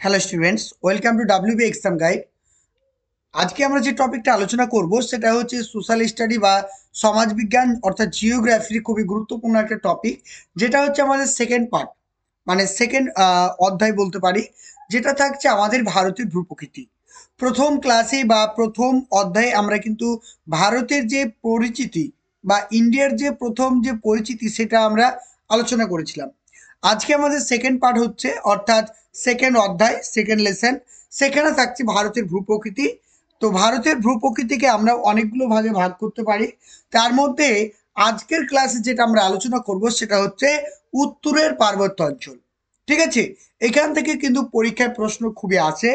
Hello students, welcome to WB exam guide. আজকে আমরা যে টপিকটা আলোচনা করব সেটা হচ্ছে সোশ্যাল স্টাডি বা সমাজবিজ্ঞান অর্থাৎ জিওগ্রাফির খুবই গুরুত্বপূর্ণ একটা টপিক, যেটা হচ্ছে আমাদের সেকেন্ড পার্ট, মানে সেকেন্ড অধ্যায় বলতে পারি, যেটা থাকছে আমাদের ভারতের ভূপ্রকৃতি। প্রথম ক্লাসে বা প্রথম অধ্যায়ে আমরা কিন্তু ভারতের যে পরিচিতি বা ইন্ডিয়ার যে প্রথম যে পরিচিতি সেটা আমরা আলোচনা করেছিলাম। আজকে আমাদের সেকেন্ড পার্ট হচ্ছে, অর্থাৎ সেকেন্ড অধ্যায়, সেকেন্ড লেসন। সেখানে থাকছে ভারতের ভূপ্রকৃতি। তো ভারতের ভূপ্রকৃতিকে আমরা অনেকগুলো ভাগে ভাগ করতে পারি। তার মধ্যে আজকের ক্লাসে যেটা আমরা আলোচনা করব সেটা হচ্ছে উত্তরের পার্বত্য অঞ্চল। ঠিক আছে, এখান থেকে কিন্তু পরীক্ষায় প্রশ্ন খুবই আসে।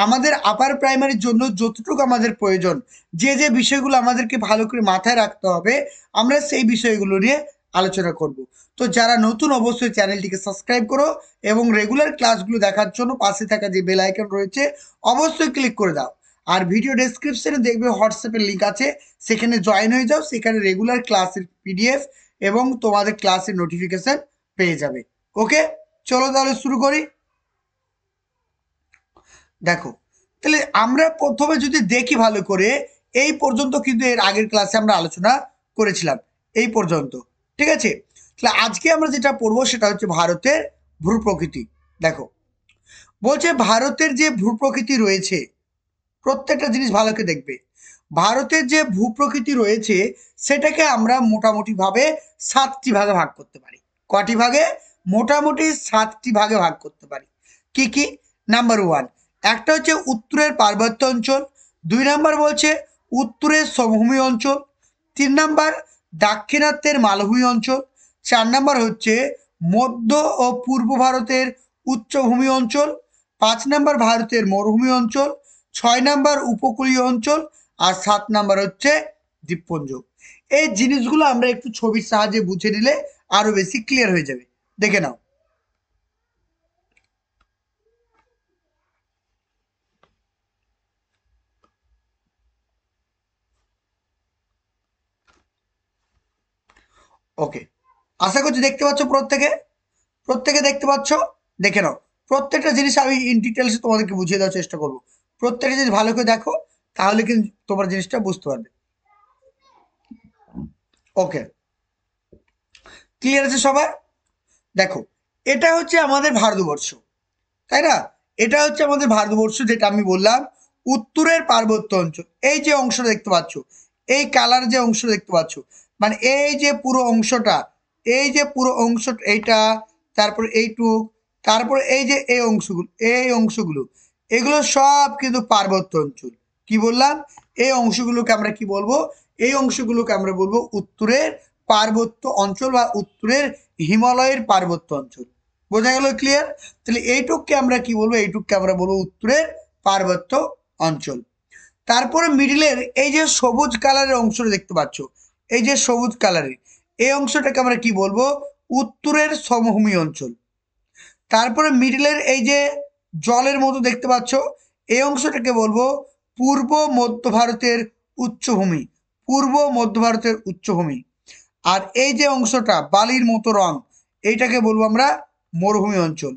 আমাদের আপার প্রাইমারির জন্য যতটুকু আমাদের প্রয়োজন, যে যে বিষয়গুলো আমাদেরকে ভালো করে মাথায় রাখতে হবে, আমরা সেই বিষয়গুলো নিয়ে আলোচনা করব। তো যারা নতুন, অবশ্যই চ্যানেলটিকে সাবস্ক্রাইব করো এবং রেগুলার ক্লাসগুলো দেখার জন্য পাশে থাকা যে বেল আইকন রয়েছে অবশ্যই ক্লিক করে দাও। আর ভিডিও ডেসক্রিপশনে দেখবে হোয়াটসঅ্যাপের লিঙ্ক আছে, সেখানে জয়েন হয়ে যাও। সেখানে রেগুলার ক্লাসের পিডিএফ এবং তোমাদের ক্লাসের নোটিফিকেশন পেয়ে যাবে। ওকে, চলো তাহলে শুরু করি। দেখো, তাহলে আমরা প্রথমে যদি দেখি ভালো করে, এই পর্যন্ত কিন্তু এর আগের ক্লাসে আমরা আলোচনা করেছিলাম, এই পর্যন্ত। ঠিক আছে, তাহলে আজকে আমরা যেটা পড়বো সেটা হচ্ছে ভারতের ভূপ্রকৃতি। দেখো, বলছে ভারতের যে ভূপ্রকৃতি রয়েছে, প্রত্যেকটা জিনিস ভালো করে দেখবে। ভারতের যে ভূপ্রকৃতি রয়েছে সেটাকে আমরা মোটামুটিভাবে 7টি ভাগে ভাগ করতে পারি। কটি ভাগে? মোটামুটি 7টি ভাগে ভাগ করতে পারি। কি কি? নাম্বার ওয়ান, একটা হচ্ছে উত্তরের পার্বত্য অঞ্চল। 2 নাম্বার বলছে উত্তরের সমভূমি অঞ্চল। 3 নাম্বার দাক্ষিণাত্যের মালভূমি অঞ্চল। 4 নাম্বার হচ্ছে মধ্য ও পূর্ব ভারতের উচ্চভূমি অঞ্চল। 5 নাম্বার ভারতের মরুভূমি অঞ্চল। 6 নাম্বার উপকূলীয় অঞ্চল। আর 7 নাম্বার হচ্ছে দ্বীপপুঞ্জ। এই জিনিসগুলো আমরা একটু ছবির সাহায্যে বুঝে নিলে আরো বেশি ক্লিয়ার হয়ে যাবে। দেখে নাও। ওকে, আশা করছি দেখতে পাচ্ছ, প্রত্যেকে প্রত্যেকে দেখতে পাচ্ছ। দেখে নাও, প্রত্যেকটা জিনিস আমি ইন ডিটেলসে তোমাদেরকে বুঝিয়ে দেওয়ার চেষ্টা করবো। প্রত্যেকটা জিনিস ভালো করে দেখো, তাহলে কিন্তু তোমরা জিনিসটা বুঝতে পারবে। ওকে, ক্লিয়ার আছে সবার? দেখো, এটা হচ্ছে আমাদের ভারতবর্ষ, তাই না? এটা হচ্ছে আমাদের ভারতবর্ষ, যেটা আমি বললাম উত্তরের পার্বত্য অঞ্চল। এই যে অংশটা দেখতে পাচ্ছ, এই কালার যে অংশ দেখতে পাচ্ছ, মানে এই যে পুরো অংশটা, এই যে পুরো অংশটা এইটা, তারপর এইটুক, তারপর এই যে এই অংশগুলো, এই অংশগুলো, এগুলো সব কিন্তু পার্বত্য অঞ্চল। কি বললাম? এই অংশগুলোকে আমরা কি বলবো? এই অংশগুলোকে আমরা বলবো উত্তরের পার্বত্য অঞ্চল বা উত্তরের হিমালয়ের পার্বত্য অঞ্চল। বোঝা গেল? ক্লিয়ার? তাহলে এইটুককে আমরা কি বলবো? এইটুককে আমরা বলবো উত্তরের পার্বত্য অঞ্চল। তারপরে মিডিলের এই যে সবুজ কালারের অংশটা দেখতে পাচ্ছ, এই যে সবুজ কালারের এই অংশটাকে আমরা কি বলবো? উত্তরের সমভূমি অঞ্চল। তারপরে মিডিলের এই যে জলের মতো দেখতে পাচ্ছ, এই অংশটাকে বলবো পূর্ব মধ্য ভারতের উচ্চভূমি। পূর্ব মধ্য ভারতের উচ্চভূমি। আর এই যে অংশটা বালির মতো রং, এইটাকে বলবো আমরা মরুভূমি অঞ্চল।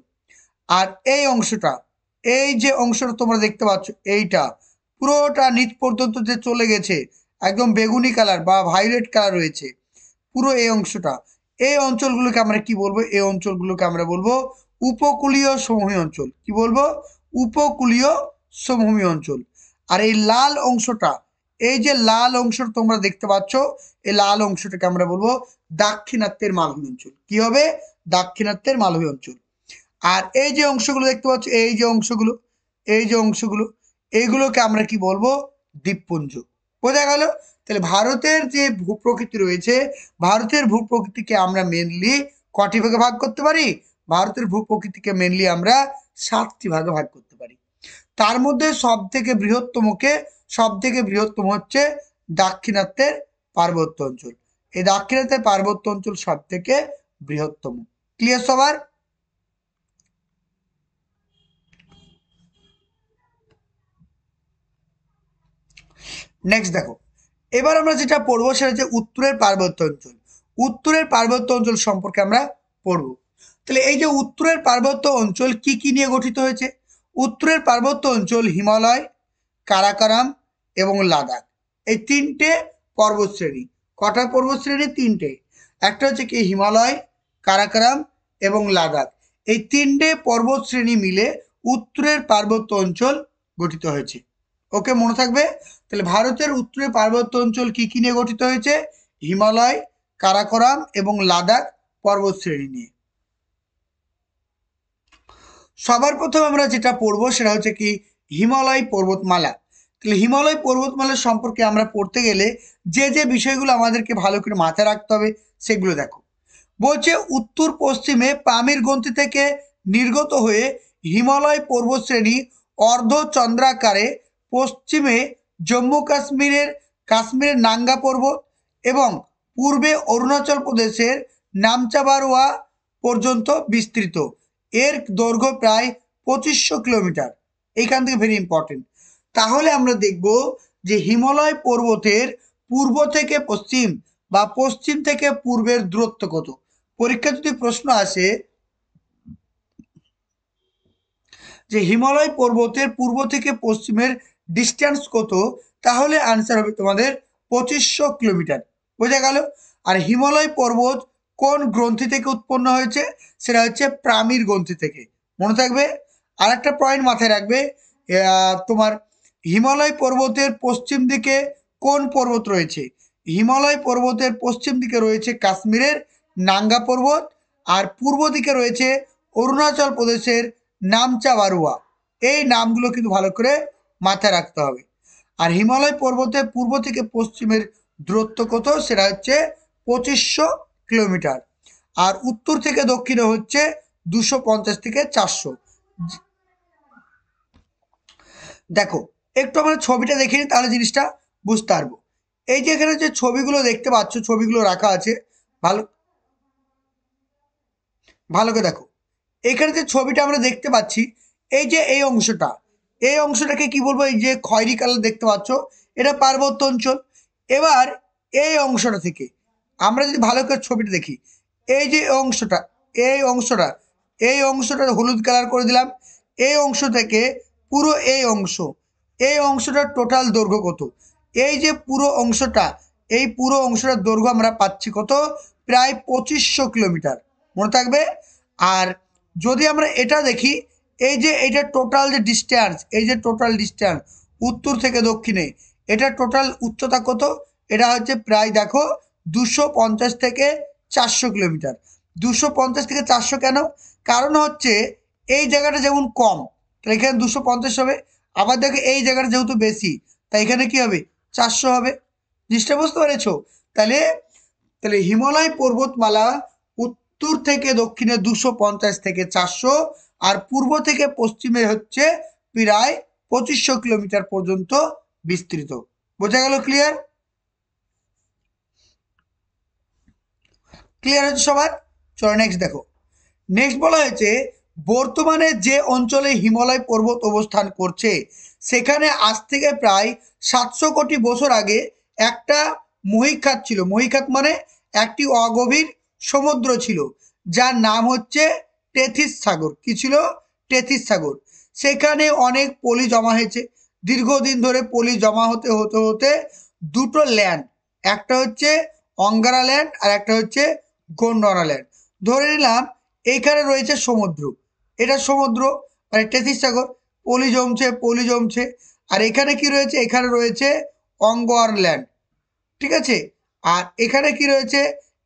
আর এই অংশটা, এই যে অংশটা তোমরা দেখতে পাচ্ছ, এইটা পুরোটা নিচ পর্যন্ত যে চলে গেছে, একদম বেগুনি কালার বা ভায়োলেট কালার রয়েছে পুরো এই অংশটা, এই অঞ্চলগুলোকে আমরা কি বলবো? এই অঞ্চলগুলোকে আমরা বলবো উপকূলীয় সমভূমি অঞ্চল। কি বলবো? উপকূলীয় সমভূমি অঞ্চল। আর এই লাল অংশটা, এই যে লাল অংশ তোমরা দেখতে পাচ্ছ, এই লাল অংশটাকে আমরা বলবো দাক্ষিণাত্যের মালভূমি অঞ্চল। কি হবে? দাক্ষিণাত্যের মালভূমি অঞ্চল। আর এই যে অংশগুলো দেখতে পাচ্ছ, এই যে অংশগুলো, এই যে অংশগুলো, এইগুলোকে আমরা কি বলবো? দ্বীপপুঞ্জ। বোঝা গেল? তাহলে ভারতের যে ভূপ্রকৃতি রয়েছে, ভারতের ভূপ্রকৃতিকে আমরা মেনলি কটি ভাগে ভাগ করতে পারি? ভারতের ভূপ্রকৃতিকে মেনলি আমরা 7টি ভাগে ভাগ করতে পারি। তার মধ্যে সব থেকে বৃহত্তম হচ্ছে দাক্ষিণাত্যের পার্বত্য অঞ্চল। এই দাক্ষিণাত্যের পার্বত্য অঞ্চল সব থেকে বৃহত্তম। ক্লিয়ার সবার? নেক্সট দেখো, এবার আমরা যেটা পড়বো সেটা হচ্ছে উত্তরের পার্বত্য অঞ্চল। উত্তরের পার্বত্য অঞ্চল সম্পর্কে আমরা পড়বো। তাহলে এই যে উত্তরের পার্বত্য অঞ্চল কি কি নিয়ে গঠিত হয়েছে? উত্তরের পার্বত্য অঞ্চল হিমালয়, কারাকোরাম এবং লাদাখ, এই তিনটে পর্বতশ্রেণী। কটা পর্বতশ্রেণী? তিনটে। একটা হচ্ছে কি হিমালয়, কারাকোরাম এবং লাদাখ, এই তিনটে পর্বতশ্রেণী মিলে উত্তরের পার্বত্য অঞ্চল গঠিত হয়েছে। ওকে, মনে থাকবে। তাহলে ভারতের উত্তরের পার্বত্য অঞ্চল কি কি নিয়ে গঠিত হয়েছে? হিমালয়, কারাকোরাম এবং লাদাখ পর্বতশ্রেণী নিয়ে। সবার প্রথম আমরা যেটা পড়বো সেটা হচ্ছে কি হিমালয় পর্বতমালা। তাহলে হিমালয় পর্বতমালা সম্পর্কে আমরা পড়তে গেলে যে যে বিষয়গুলো আমাদেরকে ভালো করে মাথায় রাখতে হবে সেগুলো দেখো। বলছে উত্তর পশ্চিমে পামির গ্রন্থি থেকে নির্গত হয়ে হিমালয় পর্বতশ্রেণী অর্ধচন্দ্রাকারে পশ্চিমে জম্মু কাশ্মীরের নাঙ্গা পর্বত এবং পূর্বে অরুণাচল প্রদেশের নামচাবারোয়া পর্যন্ত বিস্তৃত। এর দৈর্ঘ্য প্রায় 2500 কিলোমিটার। এইখান থেকে ভেরি ইম্পর্টেন্ট। তাহলে আমরা দেখব যে হিমালয় পর্বতের পূর্ব থেকে পশ্চিম বা পশ্চিম থেকে পূর্বের দূরত্ব কত। পরীক্ষা যদি প্রশ্ন আসে যে হিমালয় পর্বতের পূর্ব থেকে পশ্চিমের ডিস্টেন্স কত, তাহলে আনসার হবে তোমাদের 2500 কিলোমিটার। বোঝা গেল? আর হিমালয় পর্বত কোন গ্রন্থি থেকে উৎপন্ন হয়েছে? সেটা হচ্ছে পামির গ্রন্থি থেকে। মনে থাকবে। আর একটা পয়েন্ট মাথায় রাখবে, তোমার হিমালয় পর্বতের পশ্চিম দিকে কোন পর্বত রয়েছে? হিমালয় পর্বতের পশ্চিম দিকে রয়েছে কাশ্মীরের নাঙ্গা পর্বত, আর পূর্ব দিকে রয়েছে অরুণাচল প্রদেশের নামচাবারোয়া। এই নামগুলো কিন্তু ভালো করে মাথায় রাখতে হবে। আর হিমালয় পর্বতের পূর্ব থেকে পশ্চিমের দূরত্ব কত? সেটা হচ্ছে 2500 কিলোমিটার। আর উত্তর থেকে দক্ষিণে হচ্ছে 250 থেকে 400। দেখো একটু আমরা ছবিটা দেখে নিই, তাহলে জিনিসটা বুঝতে পারবো। এই যে এখানে যে ছবিগুলো দেখতে পাচ্ছ, ছবিগুলো রাখা আছে, ভালো ভালো করে দেখো। এখানে যে ছবিটা আমরা দেখতে পাচ্ছি, এই যে এই অংশটাকে কি বলবো? এই যে খয়েরি কালার দেখতে পাচ্ছ, এটা পার্বত্য অঞ্চল। এবার এই অংশটা থেকে আমরা যদি ভালো করে ছবিটা দেখি, এই যে অংশটা, এই অংশটা এই অংশটা হলুদ কালার করে দিলাম। এই অংশ থেকে পুরো এই অংশটার টোটাল দৈর্ঘ্য কত? এই যে পুরো অংশটা, এই পুরো অংশটার দৈর্ঘ্য আমরা পাচ্ছি কত? প্রায় 2500 কিলোমিটার। মনে থাকবে। আর যদি আমরা এটা দেখি, এই যে এইটা টোটাল যে ডিস্টেন্স, এই যে টোটাল ডিস্টেন্স উত্তর থেকে দক্ষিণে, এটা টোটাল উচ্চতা কত? এটা হচ্ছে প্রায় দেখো 250 থেকে 400 কিলোমিটার। 250 থেকে 400 কেন? কারণ হচ্ছে এই জায়গাটা যেমন কম, তাহলে এখানে 250 হবে। আবার দেখো এই জায়গাটা যেহেতু বেশি, তাই এখানে কি হবে? 400 হবে। জিনিসটা বুঝতে পেরেছো? তাহলে তাহলে হিমালয় পর্বতমালা উত্তর থেকে দক্ষিণে 250 থেকে 400, আর পূর্ব থেকে পশ্চিমে হচ্ছে প্রায় 2500 কিলোমিটার পর্যন্ত বিস্তৃত। বোঝা গেল? ক্লিয়ার? ক্লিয়ার হচ্ছে সবার? চলো নেক্সট দেখো। নেক্সট বলা হয়েছে বর্তমানে যে অঞ্চলে হিমালয় পর্বত অবস্থান করছে সেখানে আজ থেকে প্রায় 700 কোটি বছর আগে একটা মহীখাত ছিল। মহীখাত মানে একটি অগভীর সমুদ্র ছিল, যার নাম হচ্ছে টেথিস সাগর। কি ছিল? টেথিস সাগর। সেখানে অনেক পলি জমা হয়েছে। দীর্ঘদিন ধরে পলি জমা হতে হতে হতে দুটো ল্যান্ড, একটা হচ্ছে অঙ্গারা ল্যান্ড আর একটা হচ্ছে গোন্ডওয়ানা ল্যান্ড। ধরে নিলাম এইখানে রয়েছে সমুদ্র, এটা সমুদ্র মানে টেথিস সাগর, পলি জমছে। আর এখানে কি রয়েছে? এখানে রয়েছে অঙ্গওয়ার ল্যান্ড, ঠিক আছে। আর এখানে কি রয়েছে?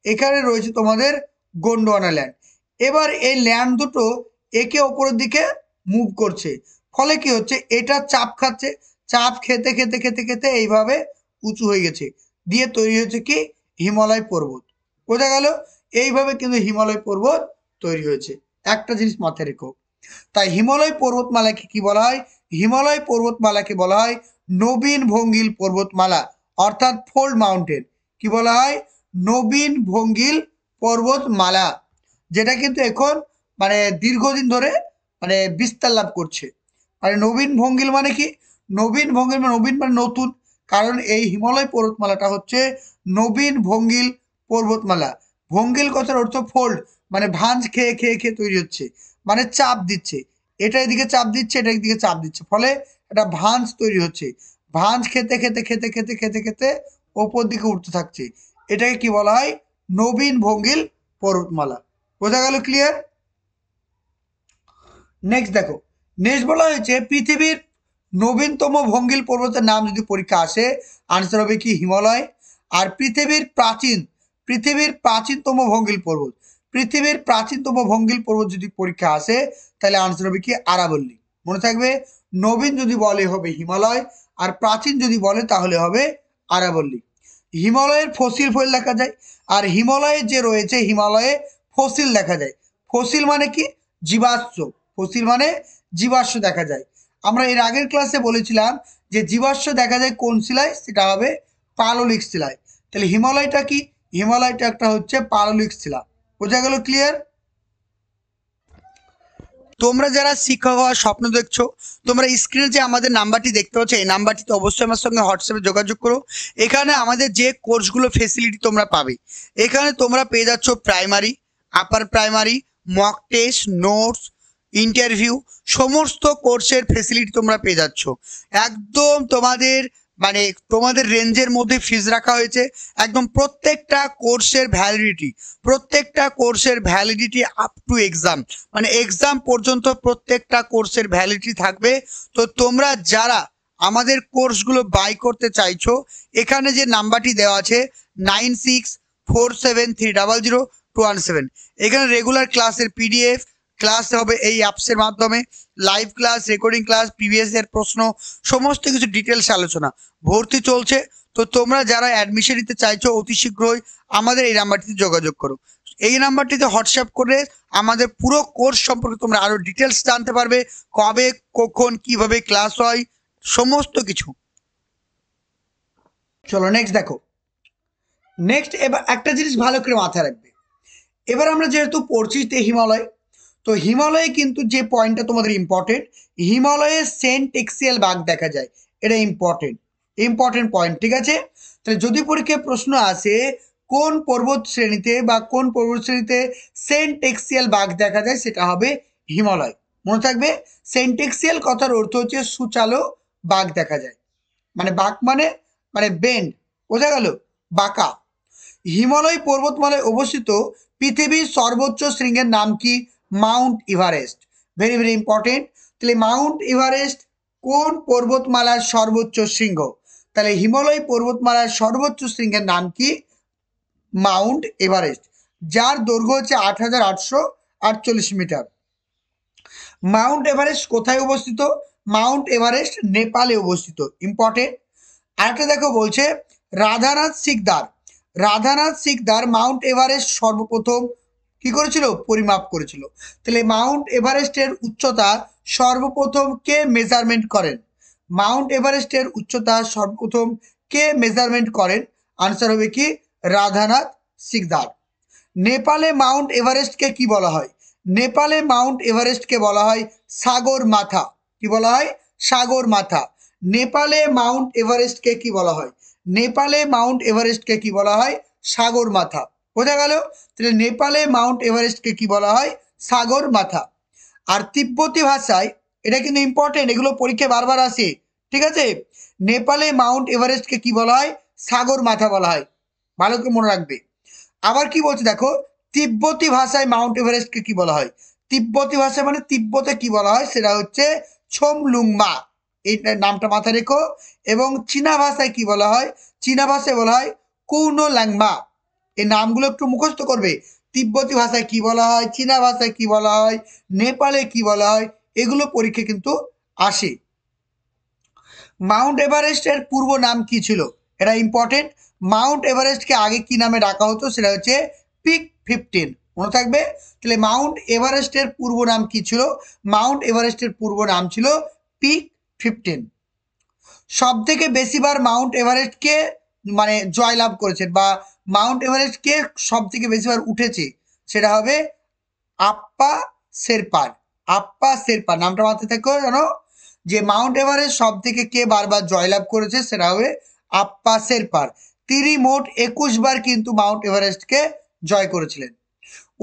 এখানে রয়েছে তোমাদের গোন্ডওয়ানা ল্যান্ড। এবার এই ল্যান্ড দুটো একে অপরের দিকে মুভ করছে, ফলে কি হচ্ছে? এটা চাপ খাচ্ছে, চাপ খেতে খেতে খেতে খেতে এইভাবে উঁচু হয়ে গেছে, দিয়ে তৈরি হচ্ছে কি হিমালয় পর্বত। বোঝা গেল? এইভাবে কিন্তু হিমালয় পর্বত তৈরি হয়েছে। একটা জিনিস মাথায় রেখো। তাই হিমালয় পর্বতমালাকে কি বলা হয়? হিমালয় পর্বতমালাকে বলা হয় নবীন ভঙ্গিল পর্বতমালা, অর্থাৎ ফোল্ড মাউন্টেন। কি বলা হয়? নবীন ভঙ্গিল পর্বতমালা, যেটা কিন্তু এখন মানে দীর্ঘদিন ধরে মানে বিস্তার লাভ করছে। মানে নবীন ভঙ্গিল মানে কি? নবীন ভঙ্গিল মানে নবীন মানে নতুন, কারণ এই হিমালয় পর্বতমালাটা হচ্ছে নবীন ভঙ্গিল পর্বতমালা। ভঙ্গিল কথার অর্থ ফোল্ড, মানে ভাঁজ খেয়ে খেয়ে খেয়ে তৈরি হচ্ছে, মানে চাপ দিচ্ছে। এটা এদিকে চাপ দিচ্ছে, এটা এদিকে চাপ দিচ্ছে, ফলে একটা ভাঁজ তৈরি হচ্ছে। ভাঁজ খেতে খেতে খেতে খেতে খেতে খেতে ওপর দিকে উঠতে থাকছে। এটাকে কি বলা হয়? নবীন ভঙ্গিল পর্বতমালা। বোঝা গেল? ক্লিয়ার? নেক্সট দেখো, নেক্সট বলা হয়েছে পৃথিবীর নবীনতম ভঙ্গিল পর্বতের নাম যদি পরীক্ষা আসে, আনসার হবে কি? হিমালয়। আর পৃথিবীর প্রাচীনতম ভঙ্গিল পর্বত, পৃথিবীর প্রাচীনতম ভঙ্গিল পর্বত যদি পরীক্ষা আসে, তাহলে আনসার হবে কি? আরাবল্লী। মনে থাকবে, নবীন যদি বলে হবে হিমালয়, আর প্রাচীন যদি বলে তাহলে হবে আরাবল্লী। হিমালয়ের ফসিল ফয়েল দেখা যায়, আর হিমালয়ে যে রয়েছে, হিমালয়ে ফসিল দেখা যায়। ফসিল মানে কি? জীবাশ্ম। ফসিল মানে জীবাশ্ম দেখা যায়। আমরা এর আগের ক্লাসে বলেছিলাম যে জীবাশ্ম দেখা যায় কোন শিলায়? সেটা হবে পাললিক শিলায়। তাহলে হিমালয়টা কি? হিমালয়টা একটা হচ্ছে পাললিক শিলা। বোঝা গেল? ক্লিয়ার? তোমরা যারা শিক্ষক হওয়ার স্বপ্ন দেখছো, তোমরা স্ক্রিনে যে আমাদের নাম্বারটি দেখতে পাচ্ছ, এই নাম্বারটিতে অবশ্যই আমার সঙ্গে হোয়াটসঅ্যাপে যোগাযোগ করো। এখানে আমাদের যে কোর্সগুলো ফেসিলিটি তোমরা পাবে, এখানে তোমরা পেয়ে যাচ্ছ primary, upper primary, mock test, notes, interview, সমস্ত কোর্সের ফেসিলিটি তোমরা পেয়ে যাচ্ছ। একদম তোমাদের রেঞ্জের মধ্যে ফিজ রাখা হয়েছে। একদম প্রত্যেকটা কোর্সের ভ্যালিডিটি আপ টু এক্সাম, মানে এক্সাম পর্যন্ত প্রত্যেকটা কোর্সের ভ্যালিডিটি থাকবে। তো তোমরা যারা আমাদের কোর্সগুলো বাই করতে চাইছো, এখানে যে নাম্বারটি দেওয়া আছে 9647300217, এখানে রেগুলার ক্লাসের পিডিএফ, ক্লাস হবে এই অ্যাপসের মাধ্যমে, live class, recording class, previous এর প্রশ্ন, সমস্ত কিছু ডিটেলস আলোচনা। ভর্তি চলছে। তো তোমরা যারা অ্যাডমিশন নিতে চাইছো, অতি শীঘ্রই আমাদের এই নাম্বারটিতে যোগাযোগ করো। এই নাম্বারটিতে হোয়াটসঅ্যাপ করে আমাদের পুরো কোর্স সম্পর্কে তোমরা আরো ডিটেলস জানতে পারবে, কবে, কখন, কিভাবে ক্লাস হয়, সমস্ত কিছু। চলো নেক্সট দেখো। নেক্সট এবার একটা জিনিস ভালো করে মাথায় রাখবে। এবার আমরা যেহেতু পড়ছি হিমালয়, তো হিমালয়ে কিন্তু যে পয়েন্টটা তোমাদের ইম্পর্টেন্ট, হিমালয়ে সেন্ট এক্সিয়াল বাঘ দেখা যায়। এটা ইম্পর্টেন্ট পয়েন্ট, ঠিক আছে? তাহলে যদি পরীক্ষায় প্রশ্ন আসে কোন পর্বত শ্রেণীতে সেন্ট এক্সিয়াল বাঘ দেখা যায়, সেটা হবে হিমালয়। মনে থাকবে, সেন্ট এক্সিয়াল কথার অর্থ হচ্ছে সুচালো বাঘ দেখা যায়। মানে বাঘ মানে বেন্ড, বোঝা গেল? বাঁকা। হিমালয় পর্বতমালায় অবস্থিত পৃথিবীর সর্বোচ্চ শৃঙ্গের নাম কি? Mount Everest. Very very important. তাহলে মাউন্ট এভারেস্ট কোন পর্বতমালার সর্বোচ্চ শৃঙ্গ? তাহলে হিমালয় পর্বতমালার সর্বোচ্চ শৃঙ্গের নাম কি? মাউন্ট এভারেস্ট, যার দৈর্ঘ্য হচ্ছে 8848 মিটার। মাউন্ট এভারেস্ট কোথায় অবস্থিত? মাউন্ট এভারেস্ট নেপালে অবস্থিত। ইম্পর্টেন্ট। আরেকটা দেখো, বলছে রাধানাথ সিকদার মাউন্ট এভারেস্ট সর্বপ্রথম কি করেছিল? পরিমাপ করেছিল। তাহলে মাউন্ট এভারেস্টের উচ্চতা সর্বপ্রথম কে মেজারমেন্ট করেন? মাউন্ট এভারেস্টের উচ্চতা সর্বপ্রথম কে মেজারমেন্ট করেন? আনসার হবে কি? রাধানাথ সিকদার। নেপালে মাউন্ট এভারেস্টকে কি বলা হয়? নেপালে মাউন্ট এভারেস্টকে বলা হয় সাগর মাথা। কি বলা হয়? সাগর মাথা। নেপালে মাউন্ট এভারেস্টকে কি বলা হয়? নেপালে মাউন্ট এভারেস্টকে কি বলা হয়? সাগর মাথা। বোঝা গেল? তাহলে নেপালে মাউন্ট এভারেস্টকে কি বলা হয়? সাগর মাথা। আর তিব্বতী ভাষায়, এটা কিন্তু ইম্পর্টেন্ট, এগুলো পরীক্ষায় বারবার আসে, ঠিক আছে? নেপালে মাউন্ট এভারেস্টকে কি বলা হয়? সাগর মাথা বলা হয়। ভালো করে মনে রাখবে। আবার কি বলছে দেখো, তিব্বতী ভাষায় মাউন্ট এভারেস্টকে কি বলা হয়? তিব্বতী ভাষায় মানে তিব্বতে কি বলা হয় সেটা হচ্ছে ছোমলুংমা। এই নামটা মাথায় রেখো। এবং চীনা ভাষায় কি বলা হয়? চীনা ভাষায় বলা হয় কৌনো ল্যাংমা। এই নামগুলো একটু মুখস্থ করবে। তিব্বতী ভাষায় কি বলা হয়, চীনা ভাষায় কি বলা হয়, নেপালে কি বলা হয়, এগুলো পরীক্ষা কিন্তু আসে। মাউন্ট এভারেস্টের পূর্ব নাম কি ছিল? এটা ইম্পর্টেন্ট। মাউন্ট এভারেস্টকে আগে কি নামে ডাকা হতো? সেটা হচ্ছে পিক 15। মনে থাকবে। তাহলে মাউন্ট এভারেস্টের পূর্ব নাম কি ছিল? মাউন্ট এভারেস্টের পূর্ব নাম ছিল পিক 15। সব থেকে বেশিবার মাউন্ট এভারেস্টকে জয়লাভ করেছেন, বা মাউন্ট এভারেস্টকে সব থেকে বেশিবার উঠেছে, সেটা হবে আপ্পা শেরপা নামটা মাথায় থেকো জানো, যে মাউন্ট এভারেস্ট সব থেকে কে বারবার জয়লাভ করেছে, সেটা হবে আপ্পা শেরপার। তিনি মোট 21 বার কিন্তু মাউন্ট এভারেস্টকে জয় করেছিলেন।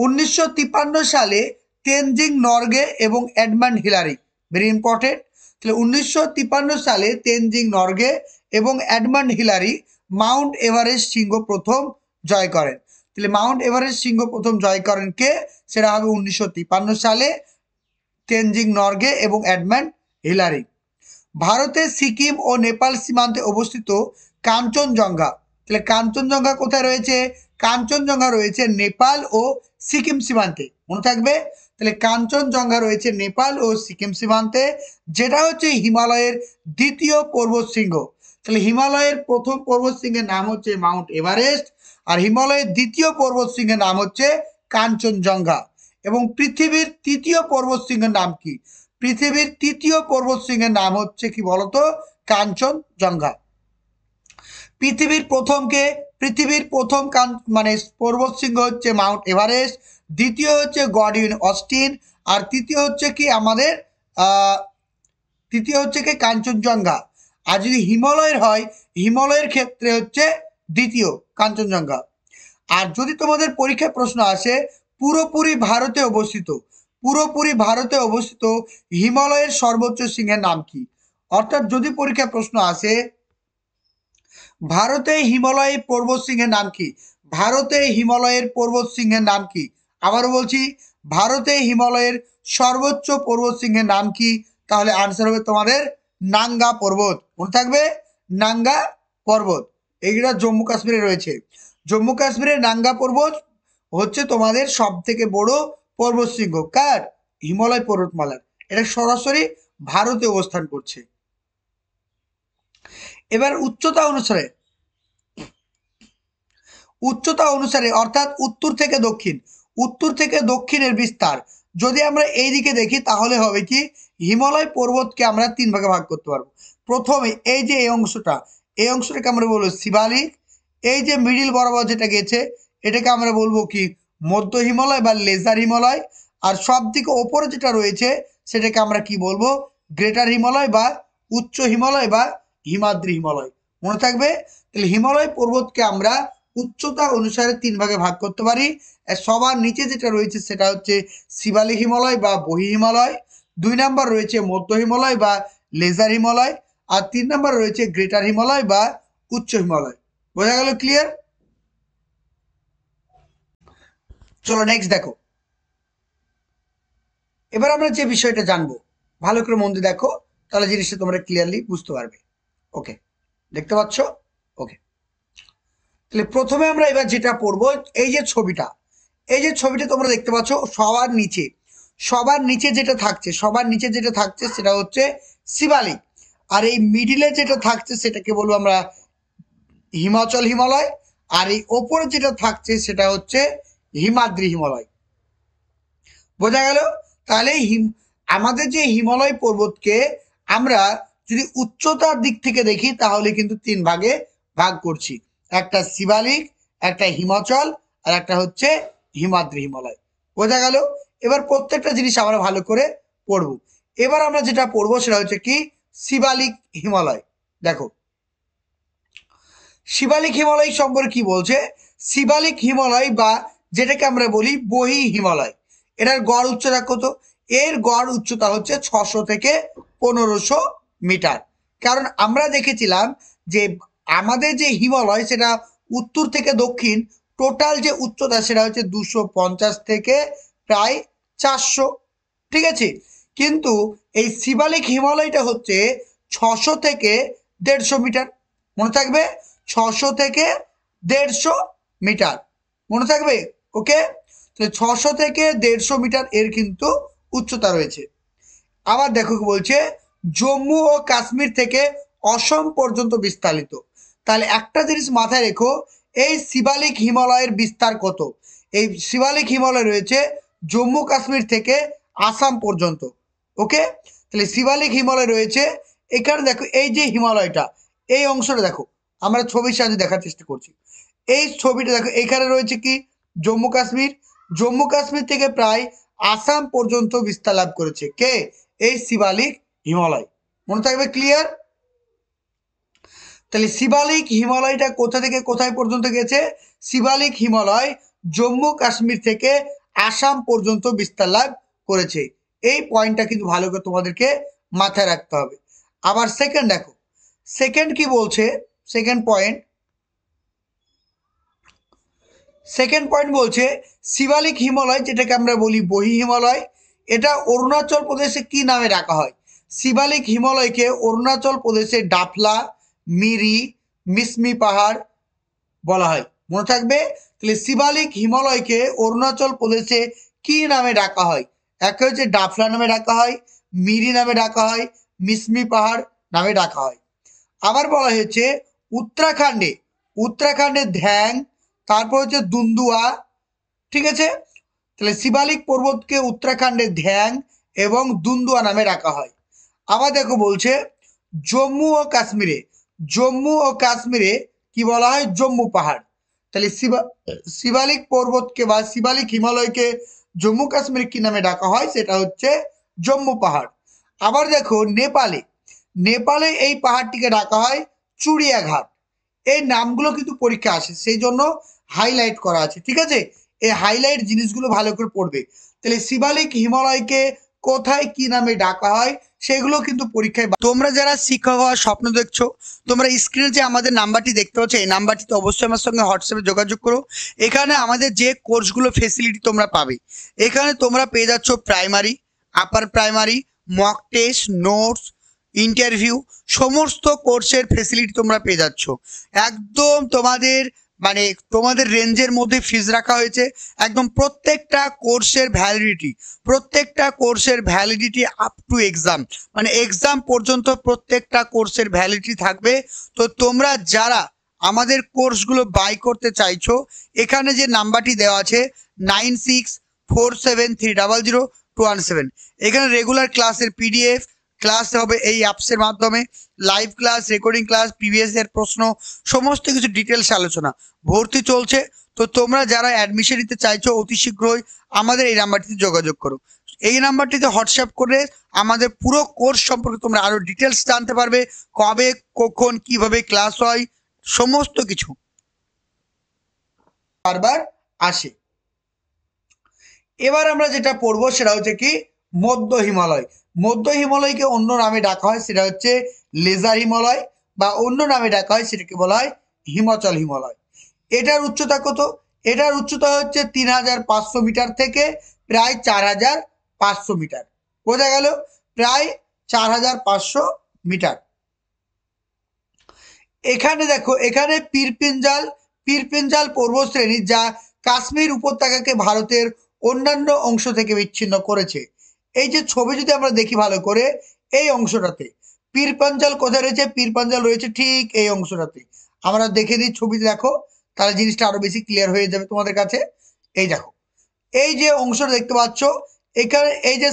1953 সালে তেনজিং নরগে এবং এডমান্ড হিলারি, ভেরি ইম্পর্টেন্ট। তাহলে 1953 সালে তেনজিং নরগে এবং এডমান্ড হিলারি মাউন্ট এভারেস্ট শৃঙ্গ প্রথম জয় করেন। তাহলে মাউন্ট এভারেস্ট শৃঙ্গ প্রথম জয় করেন কে? সেটা হবে 1953 সালে তেনজিং নরগে এবং এডমান্ড হিলারি। ভারতের সিকিম ও নেপাল সীমান্তে অবস্থিত কাঞ্চনজঙ্ঘা, তাহলে কাঞ্চনজঙ্ঘা কোথায় রয়েছে? কাঞ্চনজঙ্ঘা রয়েছে নেপাল ও সিকিম সীমান্তে, মনে থাকবে। তাহলে কাঞ্চনজঙ্ঘা রয়েছে নেপাল ও সিকিম সীমান্তে, যেটা হচ্ছে হিমালয়ের দ্বিতীয় পর্বতশৃঙ্গ। তাহলে হিমালয়ের প্রথম পর্বতশৃঙ্গের নাম হচ্ছে মাউন্ট এভারেস্ট, আর হিমালয়ের দ্বিতীয় পর্বতশৃঙ্গের নাম হচ্ছে কাঞ্চনজঙ্ঘা। এবং পৃথিবীর তৃতীয় পর্বতশৃঙ্গের নাম কি? পৃথিবীর তৃতীয় পর্বতশৃঙ্গের নাম হচ্ছে কি বলতো? কাঞ্চনজঙ্ঘা। পৃথিবীর প্রথম মানে পর্বতশৃঙ্গ হচ্ছে মাউন্ট এভারেস্ট, দ্বিতীয় হচ্ছে গডউইন অস্টিন, আর তৃতীয় হচ্ছে কি আমাদের কাঞ্চনজঙ্ঘা। আর যদি হিমালয়ের হয়, হিমালয়ের ক্ষেত্রে হচ্ছে দ্বিতীয় কাঞ্চনজঙ্ঘা। আর যদি তোমাদের পরীক্ষায় প্রশ্ন আসে পুরোপুরি ভারতে অবস্থিত হিমালয়ের সর্বোচ্চ শৃঙ্গের নাম কি? অর্থাৎ যদি পরীক্ষায় প্রশ্ন আসে ভারতে হিমালয়ের পর্বতশৃঙ্গের নাম কি? আবারও বলছি, ভারতে হিমালয়ের সর্বোচ্চ পর্বতশৃঙ্গের নাম কি? তাহলে আনসার হবে তোমাদের নাঙ্গা পর্বত, মনে থাকবে নাঙ্গা পর্বত। এইটা জম্মু কাশ্মীরে রয়েছে। জম্মু কাশ্মীরের নাঙ্গা পর্বত হচ্ছে তোমাদের সব থেকে বড় পর্বতশৃঙ্গ। কার? হিমালয় পর্বতমালার। এটা সরাসরি ভারতে অবস্থান করছে। এবার উচ্চতা অনুসারে অর্থাৎ উত্তর থেকে দক্ষিণের বিস্তার যদি আমরা এই দিকে দেখি তাহলে হবে কি হিমালয় পর্বতকে আমরা 3 ভাগে ভাগ করতে পারবো। প্রথমে এই যে এই অংশটাকে আমরা বলবো শিবালিক। এই যে মিডিল বরাবর যেটা গেছে এটাকে আমরা বলবো কি মধ্য হিমালয় বা লেজার হিমালয়। আর সব থেকে ওপরে যেটা রয়েছে সেটাকে আমরা কি বলবো? গ্রেটার হিমালয় বা উচ্চ হিমালয় বা হিমাদ্রি হিমালয়, মনে থাকবে। তাহলে হিমালয় পর্বতকে আমরা উচ্চতা অনুসারে 3 ভাগে ভাগ করতে পারি। সবার নিচে যেটা রয়েছে সেটা হচ্ছে শিবালিক হিমালয় বা বহি হিমালয়, 2 নাম্বার রয়েছে মধ্য হিমালয় বা লেজার হিমালয়, আর 3 নাম্বার রয়েছে গ্রেটার হিমালয় বা উচ্চ হিমালয়। বোঝা গেল? ক্লিয়ার? চলো নেক্সট দেখো। এবার আমরা যে বিষয়টা জানবো ভালো করে মন দিয়ে দেখো, তাহলে জিনিসটা তোমরা ক্লিয়ারলি বুঝতে পারবে। ওকে, দেখতে পাচ্ছ? ওকে, তাহলে প্রথমে আমরা এবার যেটা পড়বো এই যে ছবিটা তোমরা দেখতে পাচ্ছ সবার নিচে যেটা থাকছে সেটা হচ্ছে শিবালিক। আর এই মিডিলে যেটা থাকছে সেটাকে বলবো আমরা হিমাচল হিমালয়। আর এই ওপরে যেটা থাকছে সেটা হচ্ছে হিমাদ্রি হিমালয়। বোঝা গেল? তাহলে আমাদের যে হিমালয় পর্বতকে আমরা যদি উচ্চতার দিক থেকে দেখি তাহলে কিন্তু 3 ভাগে ভাগ করছি, একটা শিবালিক, একটা হিমাচল, আর একটা হচ্ছে হিমাদ্রি হিমালয়। বোঝা গেল? এবার প্রত্যেকটা জিনিস আমরা ভালো করে পড়বো। এবার আমরা যেটা পড়বো সেটা হচ্ছে কি শিবালিক হিমালয়। দেখো শিবালিক হিমালয় সম্পর্কে কি বলছে। শিবালিক হিমালয় বা যেটাকে আমরা বলি বহি হিমালয়, এটার গড় উচ্চতা কত? এর গড় উচ্চতা হচ্ছে 600 থেকে 1500 মিটার। কারণ আমরা দেখেছিলাম যে আমাদের যে হিমালয় সেটা উত্তর থেকে দক্ষিণ টোটাল যে উচ্চতা সেটা হচ্ছে 250 থেকে প্রায় 400, ঠিক আছে। কিন্তু এই শিবালিক হিমালয়টা হচ্ছে 600 থেকে 150 মিটার, মনে থাকবে 600 থেকে 150 মিটার, মনে থাকবে। ওকে, তো 600 থেকে 150 মিটার এর কিন্তু উচ্চতা রয়েছে। আবার দেখো কি বলছে, জম্মু ও কাশ্মীর থেকে অসম পর্যন্ত বিস্তারিত। তাহলে একটা জিনিস মাথায় রেখো, এই শিবালিক হিমালয়ের বিস্তার কত? এই শিবালিক হিমালয় রয়েছে জম্মু কাশ্মীর থেকে আসাম পর্যন্ত। ওকে, তাহলে শিবালিক হিমালয় রয়েছে এখানে। দেখো এই যে হিমালয়টা, এই অংশটা দেখো, আমরা ছবির সাহায্যে দেখার চেষ্টা করছি। এই ছবিটা দেখো, এখানে রয়েছে কি জম্মু কাশ্মীর থেকে প্রায় আসাম পর্যন্ত বিস্তার লাভ করেছে কে? এই শিবালিক হিমালয়, মনে থাকবে। ক্লিয়ার? তাহলে শিবালিক হিমালয়টা কোথা থেকে কোথায় পর্যন্ত গেছে? শিবালিক হিমালয় জম্মু কাশ্মীর থেকে আসাম পর্যন্ত বিস্তার লাভ করেছে। এই পয়েন্টটা কিন্তু ভালো করে তোমাদেরকে মাথায় রাখতে হবে। আবার সেকেন্ড দেখো, সেকেন্ড কি বলছে, সেকেন্ড পয়েন্ট বলছে শিবালিক হিমালয়, যেটাকে আমরা বলি বহি হিমালয়, এটা অরুণাচল প্রদেশে কি নামে ডাকা হয়? শিবালিক হিমালয়কে অরুণাচল প্রদেশে ডাফলা, মিরি, মিসমি পাহাড় বলা হয়। মনে থাকবে, তাহলে শিবালিক হিমালয়কে অরুণাচল প্রদেশে কি নামে ডাকা হয়? একে হচ্ছে ডাফলা নামে ডাকা হয়, মিরি নামে ডাকা হয়, মিসমি পাহাড় নামে ডাকা হয়। আবার বলা হয়েছে উত্তরাখণ্ডে ধ্যাং, তারপর হচ্ছে দুন্দুয়া, ঠিক আছে। তাহলে শিবালিক পর্বতকে উত্তরাখণ্ডে ধ্যাং এবং দুন্দুয়া নামে ডাকা হয়। আবার দেখো বলছে জম্মু ও কাশ্মীরে কি বলা হয়? জম্মু পাহাড়। তাহলে শিবালিক পর্বতকে বা শিবালিক হিমালয়কে জম্মু কাশ্মীরে কি নামে ডাকা হয়? সেটা হচ্ছে জম্মু পাহাড়। আবার দেখো নেপালে এই পাহাড়টিকে ডাকা হয় চুড়িয়াঘাট। এই নামগুলো কিন্তু পরীক্ষা আসে, সেই জন্য হাইলাইট করা আছে, ঠিক আছে। এই হাইলাইট জিনিসগুলো ভালো করে পড়বে। তাহলে শিবালিক হিমালয়কে কোথায় কি নামে ডাকা হয় সেগুলো কিন্তু পরীক্ষায়। তোমরা যারা শিক্ষক হওয়ার স্বপ্ন দেখছো, তোমরা স্ক্রিনে যে আমাদের নাম্বারটি দেখতে পাচ্ছ, এই নাম্বারটিতে অবশ্যই আমার সঙ্গে হোয়াটসঅ্যাপে যোগাযোগ করো। এখানে আমাদের যে কোর্সগুলো ফেসিলিটি তোমরা পাবে, এখানে তোমরা পেয়ে যাচ্ছ primary, upper primary, mock test, notes, interview, সমস্ত কোর্সের ফেসিলিটি তোমরা পেয়ে যাচ্ছ। একদম তোমাদের রেঞ্জের মধ্যে ফিজ রাখা হয়েছে। একদম প্রত্যেকটা কোর্সের ভ্যালিডিটি আপ টু এক্সাম, মানে এক্সাম পর্যন্ত প্রত্যেকটা কোর্সের ভ্যালিডিটি থাকবে। তো তোমরা যারা আমাদের কোর্সগুলো বাই করতে চাইছো, এখানে যে নাম্বারটি দেওয়া আছে 9647300217, এখানে রেগুলার ক্লাসের পিডিএফ, ক্লাস হবে এই অ্যাপসের মাধ্যমে, live class, recording class, previous এর প্রশ্ন, সমস্ত কিছু ডিটেলস আলোচনা। ভর্তি চলছে। তো তোমরা যারা অ্যাডমিশন নিতে চাইছো অতি শীঘ্রই আমাদের এই নাম্বারটিতে যোগাযোগ করো। এই নাম্বারটিতে হোয়াটসঅ্যাপ করে আমাদের পুরো কোর্স সম্পর্কে তোমরা আরো ডিটেলস জানতে পারবে, কবে কখন কিভাবে ক্লাস হয়, সমস্ত কিছু বারবার আসে। এবার আমরা যেটা পড়বো সেটা হচ্ছে কি মধ্য হিমালয়কে অন্য নামে ডাকা হয়, সেটা হচ্ছে লেজার হিমালয়, বা অন্য নামে ডাকা হয় সেটাকে বলা হয় হিমাচল হিমালয়। এটার উচ্চতা কত? এটার উচ্চতা হচ্ছে 3500 মিটার থেকে প্রায় 4500 মিটার। বোঝা গেল? প্রায় 4500 মিটার। এখানে দেখো, এখানে পীরপেঞ্জাল পর্বতশ্রেণী, যা কাশ্মীর উপত্যকাকে ভারতের অন্যান্য অংশ থেকে বিচ্ছিন্ন করেছে। এই যে ছবি যদি আমরা দেখি ভালো করে, এই অংশটাতে পীরপেঞ্জাল কোথায় রয়েছে? পীরপেঞ্জাল রয়েছে ঠিক এই অংশটাতে। আমরা দেখে দিই ছবিতে, দেখো, তাহলে জিনিসটা আরো বেশি ক্লিয়ার হয়ে যাবে তোমাদের কাছে। এই দেখো, এই যে অংশটা দেখতে পাচ্ছ, এখানে এই যে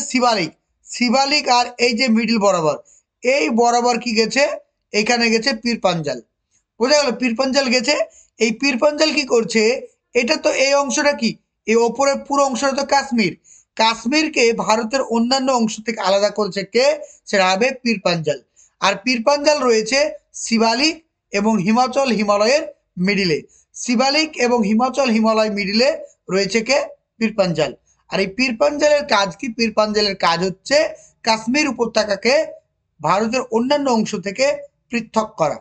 শিবালিক আর এই যে মিডিল বরাবর, এই বরাবর কি গেছে? এখানে গেছে পীরপেঞ্জাল। বোঝা গেল? পীরপেঞ্জাল গেছে। এই পীরপেঞ্জাল কি করছে? এটা তো এই অংশটা কি, এই ওপরের পুরো অংশটা তো কাশ্মীরকে ভারতের অন্যান্য অংশ থেকে আলাদা করেছে কে? সেটা হবে পীরপেঞ্জাল। আর পীরপেঞ্জাল রয়েছে শিবালিক এবং হিমালয়ের মিডিলে। শিবালিক এবং হিমালয় মিডিলে রয়েছে কে? পীরপেঞ্জাল। আর এই পীরপেঞ্জালের কাজ কি? পীরপেঞ্জালের কাজ হচ্ছে কাশ্মীর উপত্যকাকে ভারতের অন্যান্য অংশ থেকে পৃথক করা।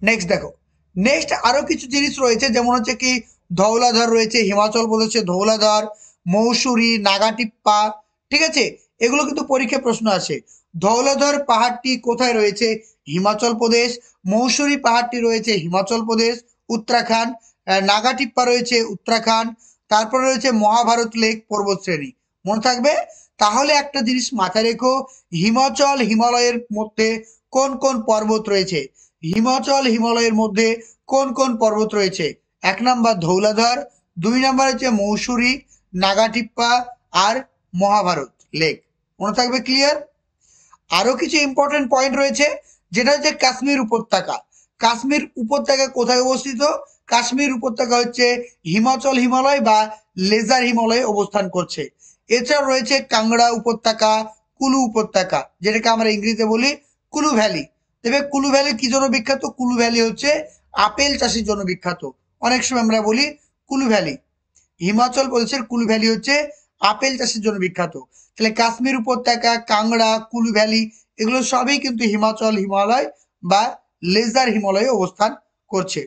নেক্সট দেখো, নেক্সট আরো কিছু জিনিস রয়েছে, যেমন হচ্ছে কি ধৌলাধর রয়েছে হিমাচল প্রদেশে, ধৌলাধর, মৌসুরি, নাগাটিপ্পা, ঠিক আছে। এগুলো কিন্তু পরীক্ষায় প্রশ্ন আসে। ধৌলাধর পাহাড়টি কোথায় রয়েছে? হিমাচল প্রদেশ। মৌসুরি পাহাড়টি রয়েছে হিমাচল প্রদেশ, উত্তরাখণ্ড। নাগাটিপ্পা রয়েছে উত্তরাখণ্ড। তারপরে রয়েছে মহাভারত লেক পর্বতশ্রেণী। মনে থাকবে? তাহলে একটা জিনিস মাথায় রেখো, হিমালয়ের মধ্যে কোন কোন পর্বত রয়েছে? হিমালয়ের মধ্যে কোন কোন পর্বত রয়েছে? 1 নাম্বার ধৌলাধর, 2 নাম্বার হচ্ছে মৌসুরি, নাগাটিপ্পা আর মহাভারত লেক। মনে থাকবে? ক্লিয়ার? আরো কিছু ইম্পর্টেন্ট পয়েন্ট রয়েছে, যেটা হচ্ছে কাশ্মীর উপত্যকা কোথায় অবস্থিত? কাশ্মীর উপত্যকা হচ্ছে হিমাচল হিমালয় বা লেজার হিমালয়ে অবস্থান করছে। এছাড়া রয়েছে কাংড়া উপত্যকা, কুলু উপত্যকা, যেটাকে আমরা ইংরেজিতে বলি কুলু ভ্যালি। তবে কুলু ভ্যালি কি জন্য বিখ্যাত? কুলু ভ্যালি হচ্ছে আপেল চাষের জন্য বিখ্যাত। অনেক সময় আমরা বলি কুলু ভ্যালি। হিমাচল প্রদেশের কুলু ভ্যালি হচ্ছে আপেল চাষের জন্য বিখ্যাত। তাহলে কাশ্মীর উপত্যকা, কাংড়া, কুলু ভ্যালি এগুলো সবই কিন্তু হিমাচল হিমালয় বা লেজার হিমালয়ে অবস্থান করছে।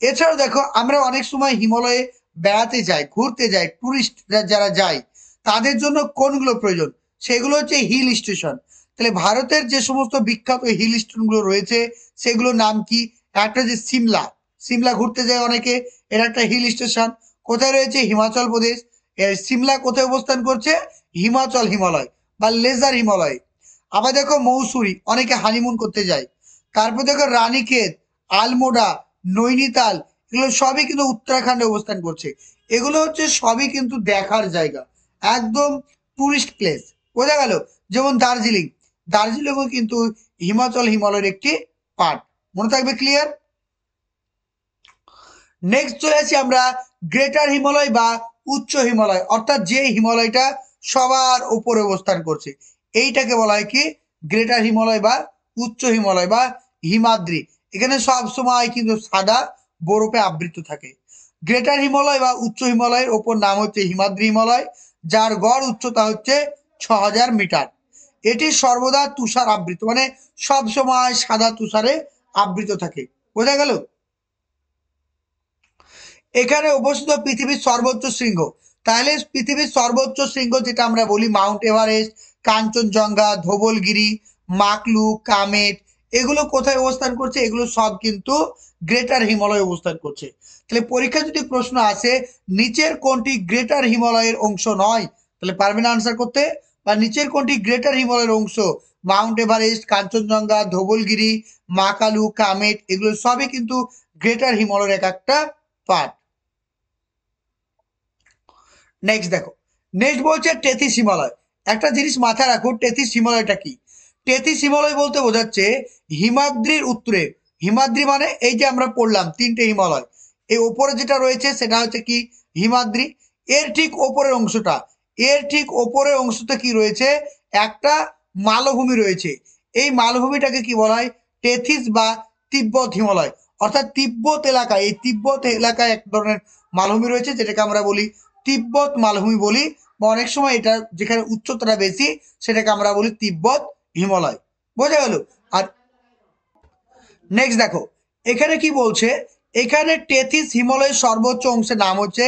এছাড়াও দেখো আমরা অনেক সময় হিমালয়ে বেড়াতে যাই, ঘুরতে যাই, টুরিস্ট যারা যায় তাদের জন্য কোনগুলো প্রয়োজন, সেগুলো হচ্ছে হিল স্টেশন। তাহলে ভারতের যে সমস্ত বিখ্যাত হিল স্টেশনগুলো রয়েছে সেগুলোর নাম কি? একটা যে সিমলা, সিমলা ঘুরতে যায় অনেকে, এর একটা হিল স্টেশন। কোথায় রয়েছে? হিমাচল প্রদেশ। সিমলা কোথায় অবস্থান করছে? হিমাচল হিমালয় বা লেজার হিমালয়। আবার দেখো মৌসুরি, অনেকে হানিমুন করতে যায়। তারপর দেখো রানীক্ষেত, আলমোড়া, নৈনিতাল এগুলো সবই কিন্তু উত্তরাখণ্ডে অবস্থান করছে। এগুলো হচ্ছে সবই কিন্তু দেখার জায়গা, একদম টুরিস্ট প্লেস। বোঝা গেল? যেমন দার্জিলিং, দার্জিলিংও কিন্তু হিমাচল হিমালয়ের একটি পার্ট। মনে থাকবে? ক্লিয়ার? নেক্সট চলে আসি আমরা গ্রেটার হিমালয় বা উচ্চ হিমালয়, অর্থাৎ যে হিমালয়টা সবার উপরে অবস্থান করছে এইটাকে বলা হয় কি? গ্রেটার হিমালয় বা উচ্চ হিমালয় বা হিমাদ্রি। এখানে সব সময় কিন্তু সাদা বরফে আবৃত থাকে। গ্রেটার হিমালয় বা উচ্চ হিমালয়ের ওপর নাম হচ্ছে হিমাদ্রি হিমালয়, যার গড় উচ্চতা হচ্ছে 6000 মিটার। এটি সর্বদা তুষার আবৃত, মানে সব সময় সাদা তুষারে আবৃত থাকে। বোঝা গেল? এখানে অবস্থিত পৃথিবীর সর্বোচ্চ শৃঙ্গ। তাহলে পৃথিবীর সর্বোচ্চ শৃঙ্গ যেটা আমরা বলি মাউন্ট এভারেস্ট, কাঞ্চনজঙ্ঘা, ধবলগিরি, মাকলু, কামেট, এগুলো কোথায় অবস্থান করছে? এগুলো সব কিন্তু গ্রেটার হিমালয় অবস্থান করছে। তাহলে পরীক্ষা যদি প্রশ্ন আসে নিচের কোনটি গ্রেটার হিমালয়ের অংশ নয়, তাহলে পারবে না আনসার করতে? বা নিচের কোনটি গ্রেটার হিমালয়ের অংশ? মাউন্ট এভারেস্ট, কাঞ্চনজঙ্ঘা, ধবলগিরি, মাকালু, কামেট এগুলো সবই কিন্তু গ্রেটার হিমালয়ের এক একটা পার্ট। নেক্সট দেখো, নেক্সট বলছে টেথিস হিমালয়। একটা জিনিস মাথায় রাখো, টেথিস হিমালয়টা কি? টেথিস হিমালয় বলতে বোঝাচ্ছে হিমাদ্রির উত্তরে। হিমাদ্রি মানে এই যে আমরা পড়লাম তিনটে হিমালয়, এই ওপরে যেটা রয়েছে সেটা হচ্ছে কি? হিমাদ্রি। এর ঠিক ওপরের অংশটা, এর ঠিক ওপরের অংশটা কি রয়েছে? একটা মালভূমি রয়েছে। এই মালভূমিটাকে কি বলা হয়? টেথিস বা তিব্বত হিমালয়। অর্থাৎ তিব্বত এলাকায়, এই তিব্বত এলাকায় এক ধরনের মালভূমি রয়েছে যেটাকে আমরা বলি তিব্বত মালভূমি বলি, বা অনেক সময় এটা যেখানে উচ্চতাটা বেশি সেটাকে আমরা বলি তিব্বত হিমালয়। বোঝা গেল? আর নেক্সট দেখো এখানে কি বলছে, এখানে টেথিস হিমালয়ের সর্বোচ্চ অংশের নাম হচ্ছে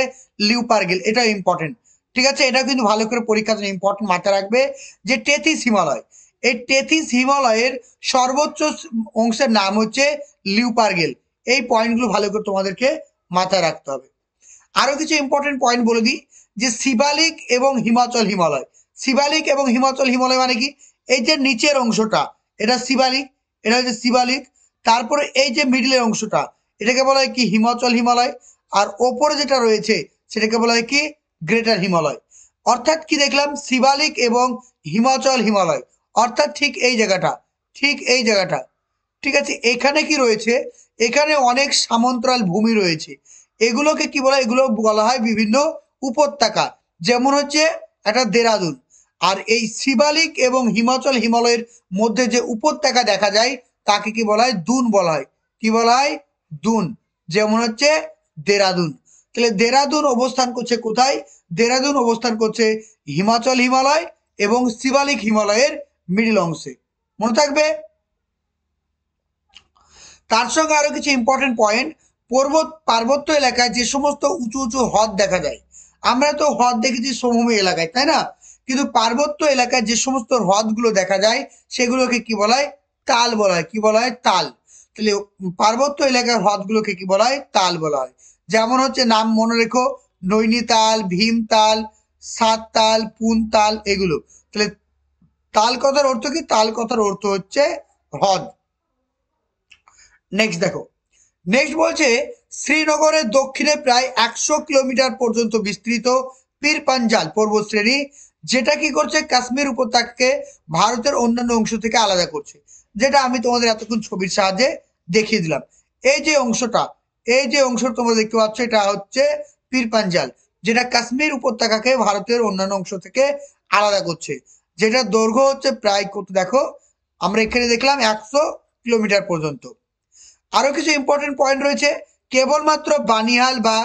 লিউপারগেল। এটা ইম্পর্টেন্ট, ঠিক আছে? এটা কিন্তু ভালো করে পরীক্ষার জন্য ইম্পর্টেন্ট, মাথায় রাখবে যে টেথিস হিমালয়, এই টেথিস হিমালয়ের সর্বোচ্চ অংশের নাম হচ্ছে লিউপারগেল। এই পয়েন্টগুলো ভালো করে তোমাদেরকে মাথায় রাখতে হবে। আরো কিছু ইম্পর্টেন্ট পয়েন্ট বলে দিই, যে শিবালিক এবং হিমাচল হিমালয়। শিবালিক এবং হিমাচল হিমালয় মানে কি? এই যে নিচের অংশটা এটা শিবালিক, এটা হচ্ছে শিবালিক। তারপরে এই যে মিডিলের অংশটা এটাকে বলা হয় কি? হিমাচল হিমালয়। আর ওপরে যেটা রয়েছে সেটাকে বলা হয় কি? গ্রেটার হিমালয়। অর্থাৎ কি দেখলাম? শিবালিক এবং হিমাচল হিমালয়, অর্থাৎ ঠিক এই জায়গাটা, ঠিক এই জায়গাটা, ঠিক আছে? এখানে কি রয়েছে? এখানে অনেক সমান্তরাল ভূমি রয়েছে। এগুলোকে কি বলা হয়? এগুলো বলা হয় বিভিন্ন উপত্যকা। যেমন হচ্ছে একটা দেরাদুন। আর এই শিবালিক এবং হিমাচল হিমালয়ের মধ্যে যে উপত্যকা দেখা যায় তাকে কি বলা হয়? দুন বলা হয়। কি বলা হয়? দুন। যেমন হচ্ছে দেরাদুন। তাহলে দেরাদুন অবস্থান করছে কোথায়? দেরাদুন অবস্থান করছে হিমাচল হিমালয় এবং শিবালিক হিমালয়ের মিডিল অংশে। মনে থাকবে? তার সঙ্গে আরো কিছু ইম্পর্টেন্ট পয়েন্ট, পার্বত্য এলাকায় যে সমস্ত উঁচু উঁচু হ্রদ দেখা যায়, আমরা তো হ্রদ দেখেছি সমভূমি এলাকায়, তাই না? কিন্তু পার্বত্য এলাকায় যে সমস্ত হ্রদগুলো দেখা যায় সেগুলোকে কি বলা হয়? তাল বলা হয়। কি বলা হয়? তাল। তাহলে পার্বত্য এলাকার হ্রদগুলোকে কি বলা হয়? তাল বলা হয়। যেমন হচ্ছে নাম মনে রেখো, নৈনিতাল, ভীমতাল, সাততাল, পুনতাল এগুলো। তাহলে তাল কথার অর্থ কি? তাল কথার অর্থ হচ্ছে হ্রদ। নেক্সট দেখো, নেক্সট বলছে শ্রীনগরের দক্ষিণে প্রায় 100 কিলোমিটার পর্যন্ত বিস্তৃত পীর পাঞ্জাল পর্বতশ্রেণী, যেটা কি করছে? কাশ্মীর উপত্যকাকে ভারতের অন্যান্য অংশ থেকে আলাদা করছে, যেটা আমি তোমাদের এতক্ষণ ছবির সাহায্যে দেখিয়ে দিলাম। এই যে অংশটা, এই যে অংশ তোমরা দেখতে পাচ্ছ এটা হচ্ছে পীর পাঞ্জাল, যেটা কাশ্মীর উপত্যকাকে ভারতের অন্যান্য অংশ থেকে আলাদা করছে, যেটা দৈর্ঘ্য হচ্ছে প্রায় কত দেখো, আমরা এখানে দেখলাম 100 কিলোমিটার পর্যন্ত। আরো কিছু ইম্পর্টেন্ট পয়েন্ট রয়েছে, কেবলমাত্র বানিহাল বা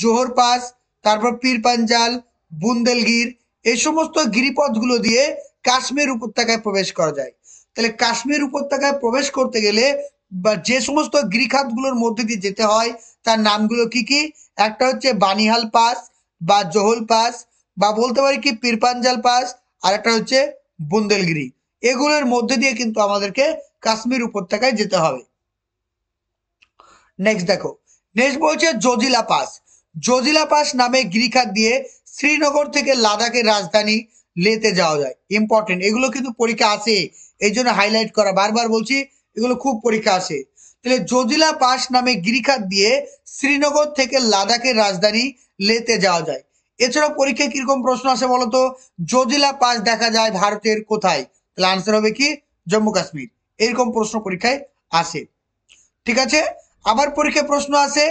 জোহর পাস, তারপর পীর পাঞ্জাল, বুন্দেলগির, এই সমস্ত গিরিপথগুলো দিয়ে কাশ্মীর উপত্যকায় প্রবেশ করা যায়। তাহলে কাশ্মীর উপত্যকায় প্রবেশ করতে গেলে বা যে সমস্ত গিরিখাতগুলোর মধ্যে দিয়ে যেতে হয় তার নামগুলো কি কি? একটা হচ্ছে বানিহাল পাস বা জোহল পাস, বা বলতে পারি কি পীরপাঞ্জাল পাস, আর একটা হচ্ছে বুন্দেলগিরি। এগুলোর মধ্যে দিয়ে কিন্তু আমাদেরকে কাশ্মীর উপত্যকায় যেতে হবে। নেক্সট দেখো, নেক্সট বলছে জজিলা পাস। জজিলা পাস নামে গিরিখাত দিয়ে শ্রীনগর থেকে লাদাখের রাজধানী লেতে যাওয়া যায়। ইম্পর্টেন্ট, এগুলো কিন্তু পরীক্ষা আসে, এই জন্য হাইলাইট করা, বারবার বলছি এগুলো খুব পরীক্ষা আসে। তাহলে জজিলা পাস নামে গিরিখাত দিয়ে শ্রীনগর থেকে লাদাখের রাজধানী লেতে যাওয়া যায়। এছাড়াও পরীক্ষায় কিরকম প্রশ্ন আসে বলতো? জজিলা পাস দেখা যায় ভারতের কোথায়? তাহলে আনসার হবে কি? জম্মু কাশ্মীর। এরকম প্রশ্ন পরীক্ষায় আসে। ঠিক আছে। আবার পরীক্ষায় প্রশ্ন আসে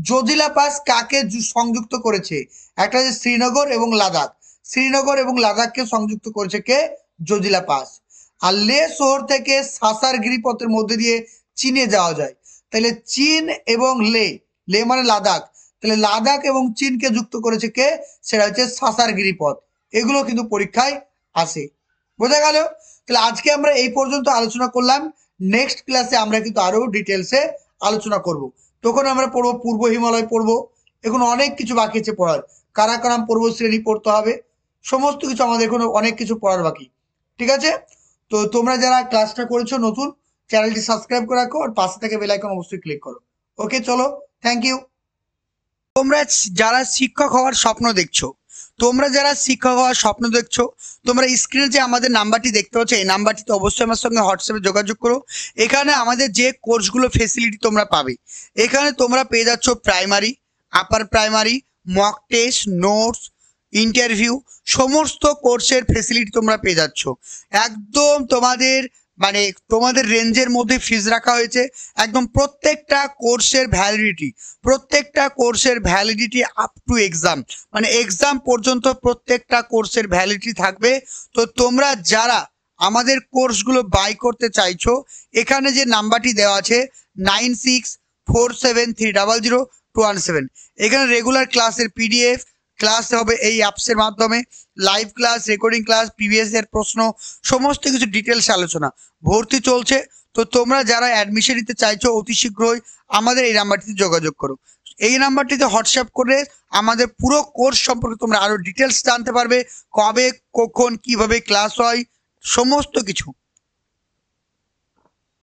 জজিলা পাস কাকে সংযুক্ত করেছে? একটা হচ্ছে শ্রীনগর এবং লাদাখ। শ্রীনগর এবং লাদাখকে সংযুক্ত করেছে কে? জজিলা পাস। আর লে শহর থেকে সাসার গিরিপথের মধ্যে দিয়ে চীনে যাওয়া যায়। তাহলে চীন এবং লে, লে মানে লাদাখ, তাহলে লাদাখ এবং চীনকে যুক্ত করেছে কে? সেটা হচ্ছে সাসার গিরিপথ। এগুলো কিন্তু পরীক্ষায় আসে। বোঝা গেল? তাহলে আজকে আমরা এই পর্যন্ত আলোচনা করলাম। নেক্সট ক্লাসে আমরা কিন্তু আরো ডিটেলসে আলোচনা করব। তখন আমরা পড়বো পূর্ব হিমালয় পড়বো, এখন অনেক কিছু বাকি আছে পড়ার। কারাকোরাম পর্ব শ্রেণী পড়তে হবে, সমস্ত কিছু আমাদের এখনো অনেক কিছু পড়ার বাকি। ঠিক আছে। তো তোমরা যারা ক্লাসটা করেছো নতুন, চ্যানেলটি সাবস্ক্রাইব করে রাখো আর পাশে থেকে বেল আইকন অবশ্যই ক্লিক করো। ওকে, চলো, থ্যাংক ইউ। তোমরা যারা শিক্ষক হওয়ার স্বপ্ন দেখছো, তোমরা যারা শিক্ষক হওয়ার স্বপ্ন দেখছো, তোমরা স্ক্রিনে যে আমাদের নাম্বারটি দেখতে পাচ্ছ, এই নাম্বারটিতে অবশ্যই আমার সঙ্গে হোয়াটসঅ্যাপে যোগাযোগ করো। এখানে আমাদের যে কোর্সগুলো ফেসিলিটি তোমরা পাবে, এখানে তোমরা পেয়ে যাচ্ছ primary, upper primary, mock test, notes, interview, সমস্ত কোর্সের ফেসিলিটি তোমরা পেয়ে যাচ্ছ। একদম তোমাদের মানে তোমাদের রেঞ্জের মধ্যে ফিজ রাখা হয়েছে। একদম প্রত্যেকটা কোর্সের ভ্যালিডিটি আপ টু এক্সাম, মানে এক্সাম পর্যন্ত প্রত্যেকটা কোর্সের ভ্যালিডিটি থাকবে। তো তোমরা যারা আমাদের কোর্সগুলো বাই করতে চাইছো, এখানে যে নাম্বারটি দেওয়া আছে 9647300217, এখানে রেগুলার ক্লাসের পিডিএফ, ক্লাস হবে এই অ্যাপসের মাধ্যমে, live class, recording class, previous এর প্রশ্ন, সমস্ত কিছু ডিটেলস আলোচনা। ভর্তি চলছে। তো তোমরা যারা অ্যাডমিশন নিতে চাইছো অতি শীঘ্রই আমাদের এই নাম্বারটিতে যোগাযোগ করো। এই নাম্বারটিতে হোয়াটসঅ্যাপ করে আমাদের পুরো কোর্স সম্পর্কে তোমরা আরো ডিটেলস জানতে পারবে, কবে, কখন, কিভাবে ক্লাস হয়, সমস্ত কিছু।